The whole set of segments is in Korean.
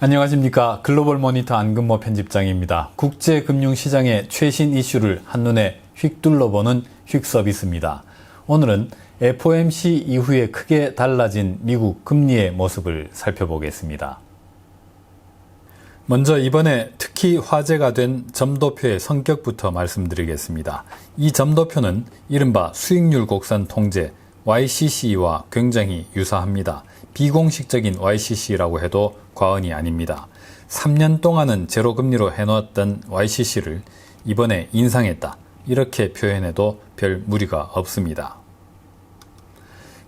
안녕하십니까. 글로벌 모니터 안근모 편집장입니다. 국제금융시장의 최신 이슈를 한눈에 휙 둘러보는 휙 서비스입니다. 오늘은 FOMC 이후에 크게 달라진 미국 금리의 모습을 살펴보겠습니다. 먼저 이번에 특히 화제가 된 점도표의 성격부터 말씀드리겠습니다. 이 점도표는 이른바 수익률 곡선 통제 YCC와 굉장히 유사합니다. 비공식적인 YCC라고 해도 과언이 아닙니다. 3년 동안은 제로금리로 해놓았던 YCC를 이번에 인상했다. 이렇게 표현해도 별 무리가 없습니다.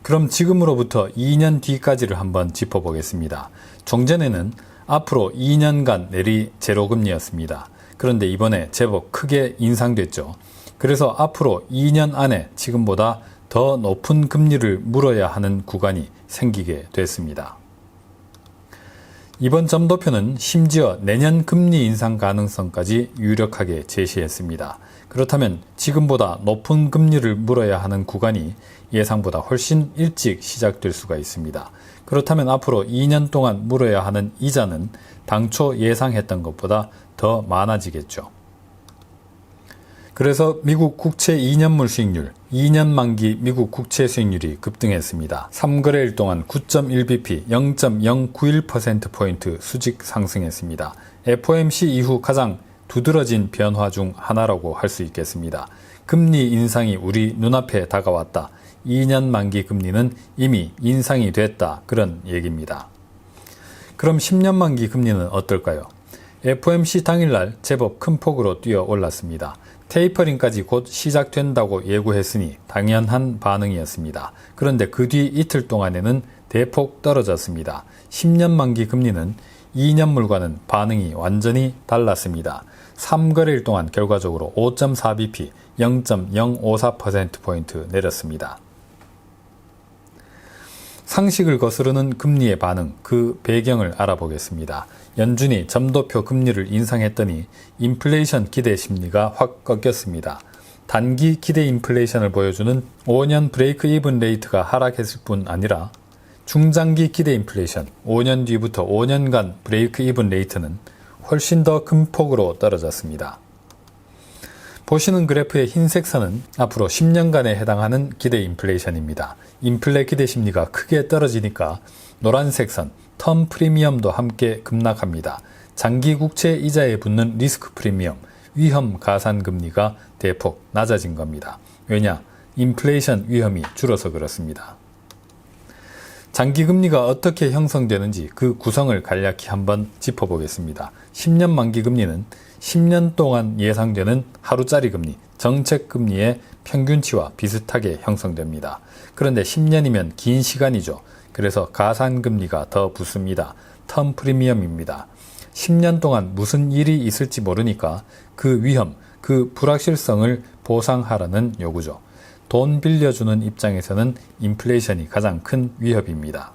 그럼 지금으로부터 2년 뒤까지를 한번 짚어보겠습니다. 종전에는 앞으로 2년간 내리 제로금리였습니다. 그런데 이번에 제법 크게 인상됐죠. 그래서 앞으로 2년 안에 지금보다 더 높은 금리를 물어야 하는 구간이 생기게 됐습니다. 이번 점도표는 심지어 내년 금리 인상 가능성까지 유력하게 제시했습니다. 그렇다면 지금보다 높은 금리를 물어야 하는 구간이 예상보다 훨씬 일찍 시작될 수가 있습니다. 그렇다면 앞으로 2년 동안 물어야 하는 이자는 당초 예상했던 것보다 더 많아지겠죠. 그래서 미국 국채 2년물 수익률, 2년 만기 미국 국채 수익률이 급등했습니다. 3거래일 동안 9.1bp, 0.091%포인트 수직 상승했습니다. FOMC 이후 가장 두드러진 변화 중 하나라고 할 수 있겠습니다. 금리 인상이 우리 눈앞에 다가왔다. 2년 만기 금리는 이미 인상이 됐다. 그런 얘기입니다. 그럼 10년 만기 금리는 어떨까요? FOMC 당일날 제법 큰 폭으로 뛰어 올랐습니다. 테이퍼링까지 곧 시작된다고 예고했으니 당연한 반응이었습니다. 그런데 그 뒤 이틀 동안에는 대폭 떨어졌습니다. 10년 만기 금리는 2년물과는 반응이 완전히 달랐습니다. 3거래일 동안 결과적으로 5.4bp, 0.054%포인트 내렸습니다. 상식을 거스르는 금리의 반응, 그 배경을 알아보겠습니다. 연준이 점도표 금리를 인상했더니 인플레이션 기대 심리가 확 꺾였습니다. 단기 기대 인플레이션을 보여주는 5년 브레이크 이븐 레이트가 하락했을 뿐 아니라 중장기 기대 인플레이션, 5년 뒤부터 5년간 브레이크 이븐 레이트는 훨씬 더 큰 폭으로 떨어졌습니다. 보시는 그래프의 흰색 선은 앞으로 10년간에 해당하는 기대 인플레이션입니다. 인플레 기대 심리가 크게 떨어지니까 노란색 선, 텀 프리미엄도 함께 급락합니다. 장기 국채 이자에 붙는 리스크 프리미엄, 위험 가산 금리가 대폭 낮아진 겁니다. 왜냐? 인플레이션 위험이 줄어서 그렇습니다. 장기 금리가 어떻게 형성되는지 그 구성을 간략히 한번 짚어보겠습니다. 10년 만기 금리는 10년 동안 예상되는 하루짜리 금리, 정책 금리의 평균치와 비슷하게 형성됩니다. 그런데 10년이면 긴 시간이죠. 그래서 가산금리가 더 붙습니다. 텀 프리미엄입니다. 10년 동안 무슨 일이 있을지 모르니까 그 위험, 그 불확실성을 보상하라는 요구죠. 돈 빌려주는 입장에서는 인플레이션이 가장 큰 위협입니다.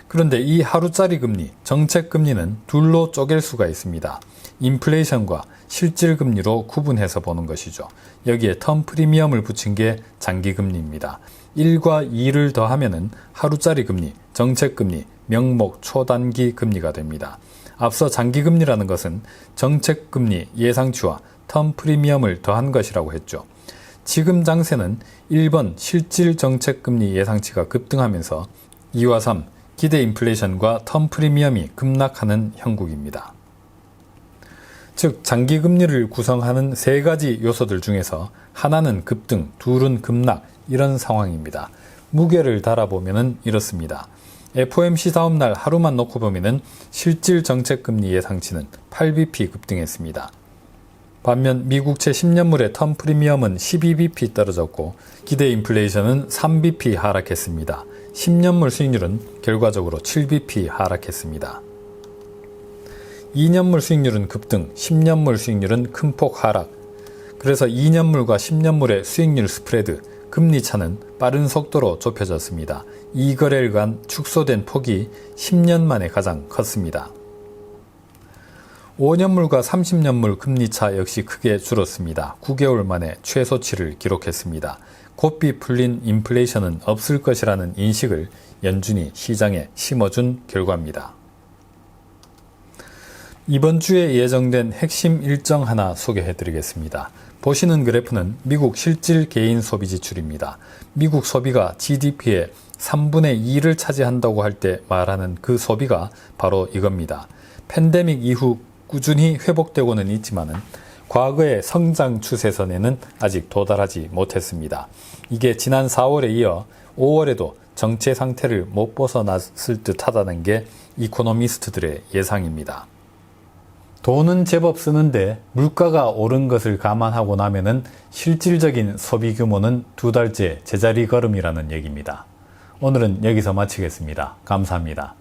그런데 이 하루짜리 금리, 정책 금리는 둘로 쪼갤 수가 있습니다. 인플레이션과 실질 금리로 구분해서 보는 것이죠. 여기에 텀 프리미엄을 붙인 게 장기 금리입니다. 1과 2를 더하면은 하루짜리 금리, 정책 금리, 명목 초단기 금리가 됩니다. 앞서 장기 금리라는 것은 정책 금리 예상치와 텀 프리미엄을 더한 것이라고 했죠. 지금 장세는 1번 실질 정책 금리 예상치가 급등하면서 2와 3 기대 인플레이션과 텀 프리미엄이 급락하는 형국입니다. 즉 장기 금리를 구성하는 세 가지 요소들 중에서 하나는 급등, 둘은 급락 이런 상황입니다. 무게를 달아보면 이렇습니다. FOMC 다음날 하루만 놓고 보면 실질 정책 금리 예상치는 8bp 급등했습니다. 반면 미국채 10년물의 텀 프리미엄은 12bp 떨어졌고 기대 인플레이션은 3bp 하락했습니다. 10년물 수익률은 결과적으로 7bp 하락했습니다. 2년물 수익률은 급등, 10년물 수익률은 큰 폭 하락. 그래서 2년물과 10년물의 수익률 스프레드, 금리 차는 빠른 속도로 좁혀졌습니다. 2거래일간 축소된 폭이 10년 만에 가장 컸습니다. 5년물과 30년물 금리차 역시 크게 줄었습니다. 9개월 만에 최소치를 기록했습니다. 곧비 풀린 인플레이션은 없을 것이라는 인식을 연준이 시장에 심어준 결과입니다. 이번 주에 예정된 핵심 일정 하나 소개해 드리겠습니다. 보시는 그래프는 미국 실질 개인 소비 지출입니다. 미국 소비가 GDP의 3분의 2를 차지한다고 할 때 말하는 그 소비가 바로 이겁니다. 팬데믹 이후 꾸준히 회복되고는 있지만은 과거의 성장 추세선에는 아직 도달하지 못했습니다. 이게 지난 4월에 이어 5월에도 정체 상태를 못 벗어났을 듯 하다는 게 이코노미스트들의 예상입니다. 돈은 제법 쓰는데 물가가 오른 것을 감안하고 나면은 실질적인 소비 규모는 2달째 제자리 걸음이라는 얘기입니다. 오늘은 여기서 마치겠습니다. 감사합니다.